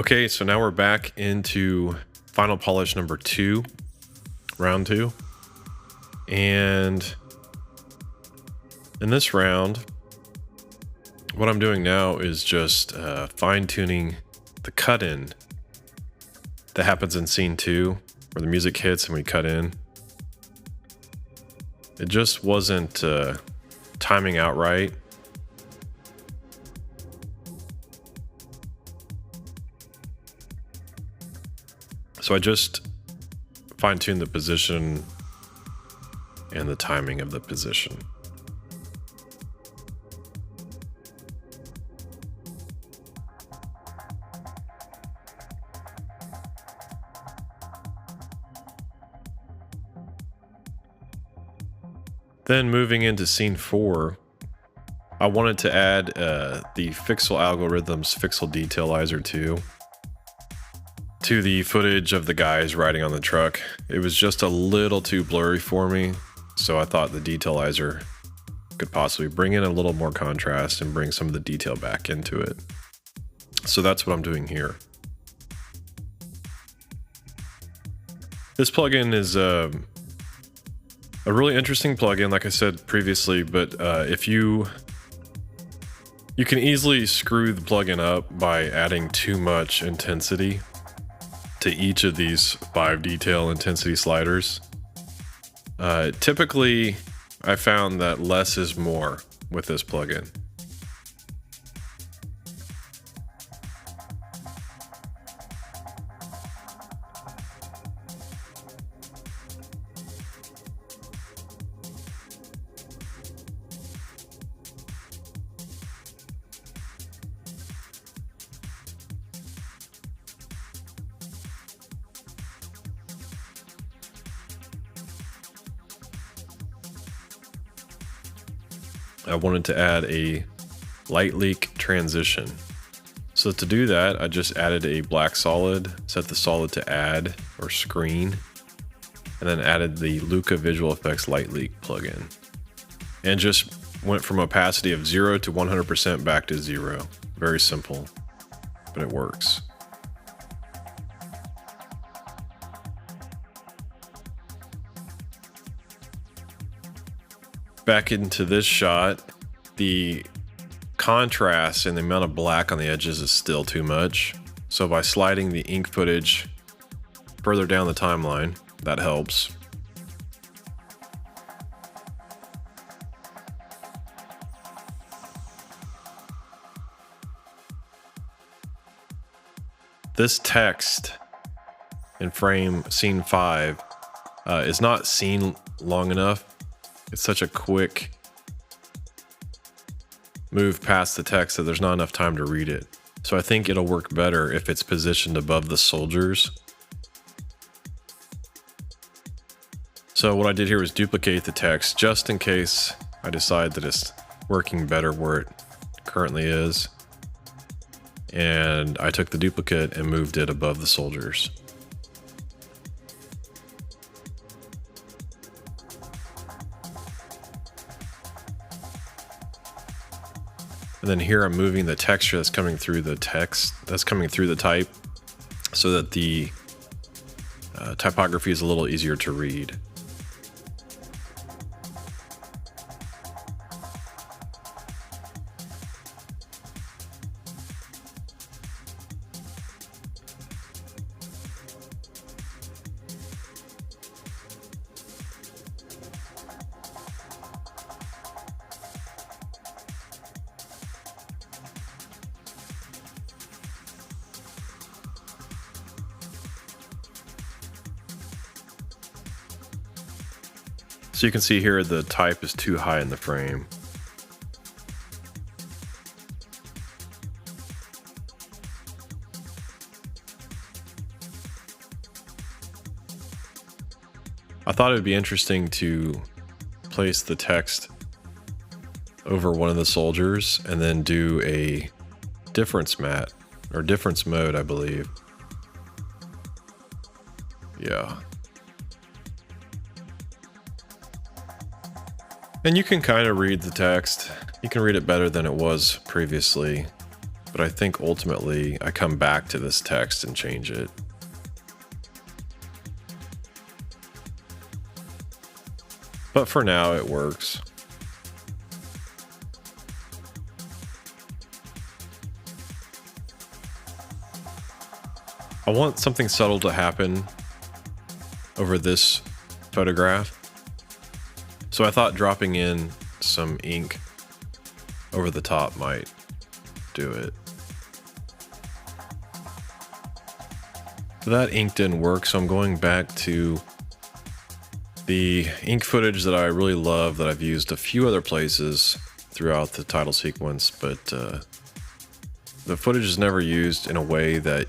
Okay, so now we're back into final polish number 2, round 2. And in this round, what I'm doing now is just fine-tuning the cut-in that happens in scene 2, where the music hits and we cut in. It just wasn't timing out right. So I just fine-tuned the position and the timing of the position. Then moving into scene 4, I wanted to add the Pixel Algorithms Pixel Detailer 2 to the footage of the guys riding on the truck. It was just a little too blurry for me, so I thought the detailer could possibly bring in a little more contrast and bring some of the detail back into it. So that's what I'm doing here. This plugin is a really interesting plugin, like I said previously, but if you can easily screw the plugin up by adding too much intensity to each of these 5 detail intensity sliders. Typically, I found that less is more with this plugin. I wanted to add a light leak transition. So to do that, I just added a black solid, set the solid to add or screen, and then added the Luca Visual Effects light leak plugin. And just went from opacity of 0 to 100% back to 0. Very simple, but it works. Back into this shot, the contrast and the amount of black on the edges is still too much. So by sliding the ink footage further down the timeline, that helps. This text in scene 5 is not seen long enough. It's such a quick move past the text that there's not enough time to read it. So I think it'll work better if it's positioned above the soldiers. So what I did here was duplicate the text just in case I decide that it's working better where it currently is. And I took the duplicate and moved it above the soldiers. And then here I'm moving the texture that's coming through the text, that's coming through the type, so that the typography is a little easier to read. So you can see here the type is too high in the frame. I thought it would be interesting to place the text over one of the soldiers and then do a difference matte, or difference mode, I believe. Yeah. And you can kind of read the text. You can read it better than it was previously. but I think ultimately I come back to this text and change it. But for now, it works. I want something subtle to happen over this photograph. So I thought dropping in some ink over the top might do it. But that ink didn't work, so I'm going back to the ink footage that I really love, that I've used a few other places throughout the title sequence, but the footage is never used in a way that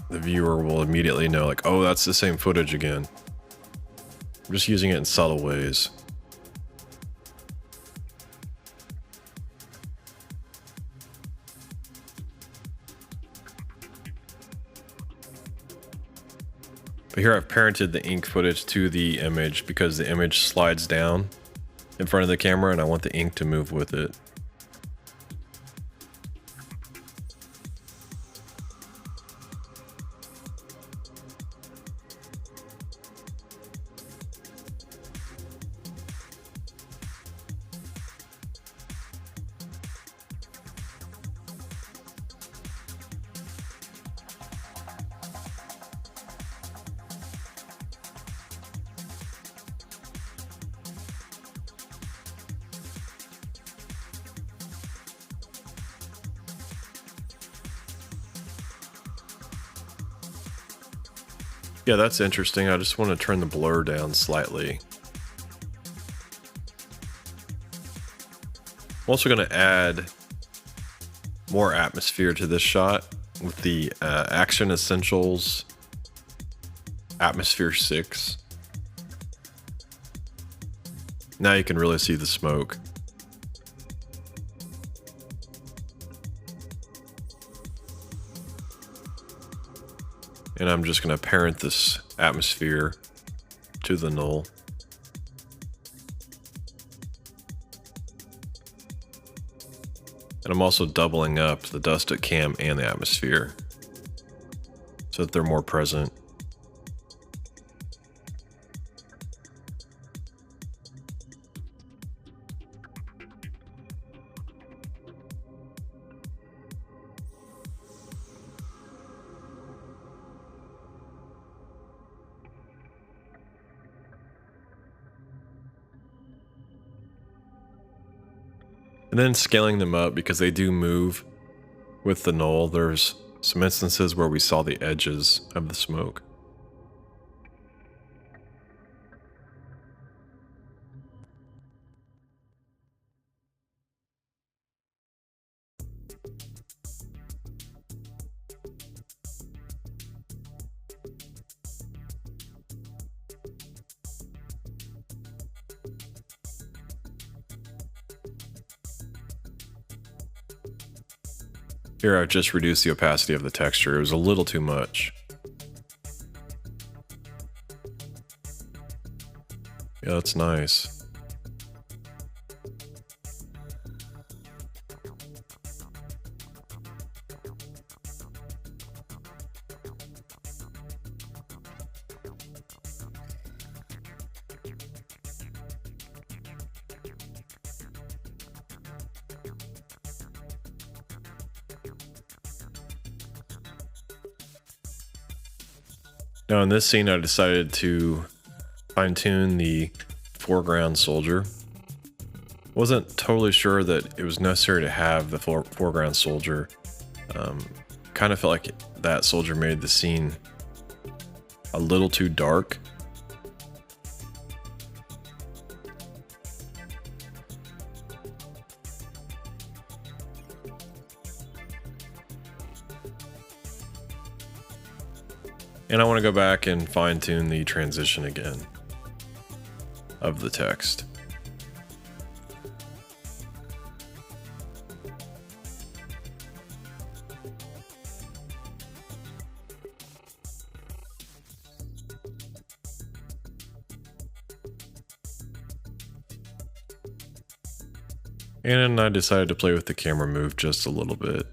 the viewer will immediately know, like, oh, that's the same footage again. I'm just using it in subtle ways. But here I've parented the ink footage to the image because the image slides down in front of the camera and I want the ink to move with it. Yeah, that's interesting. I just want to turn the blur down slightly. I'm also going to add more atmosphere to this shot with the Action Essentials Atmosphere 6. Now you can really see the smoke. And I'm just going to parent this atmosphere to the null. And I'm also doubling up the dust at cam and the atmosphere so that they're more present. And then scaling them up because they do move with the null. There's some instances where we saw the edges of the smoke. Here I've just reduced the opacity of the texture. It was a little too much. Yeah, that's nice. Now in this scene, I decided to fine-tune the foreground soldier. Wasn't totally sure that it was necessary to have the foreground soldier. Kind of felt like that soldier made the scene a little too dark. And I want to go back and fine-tune the transition again of the text. And I decided to play with the camera move just a little bit.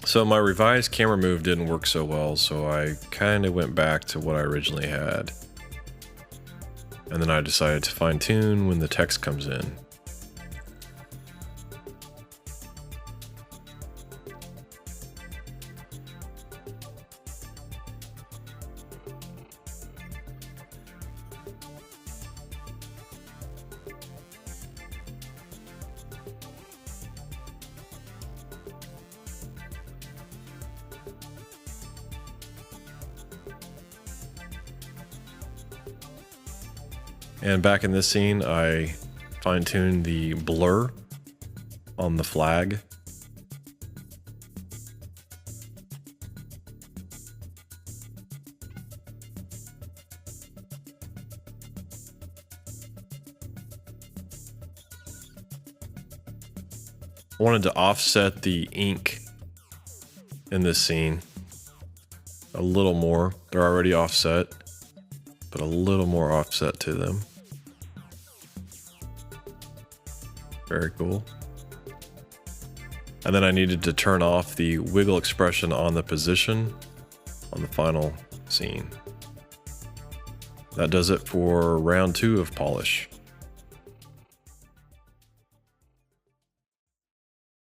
So my revised camera move didn't work so well, so I kind of went back to what I originally had. And then I decided to fine tune when the text comes in. And back in this scene, I fine-tuned the blur on the flag. I wanted to offset the ink in this scene a little more. They're already offset, but a little more offset to them. Very cool. And then I needed to turn off the wiggle expression on the position on the final scene. That does it for round 2 of polish.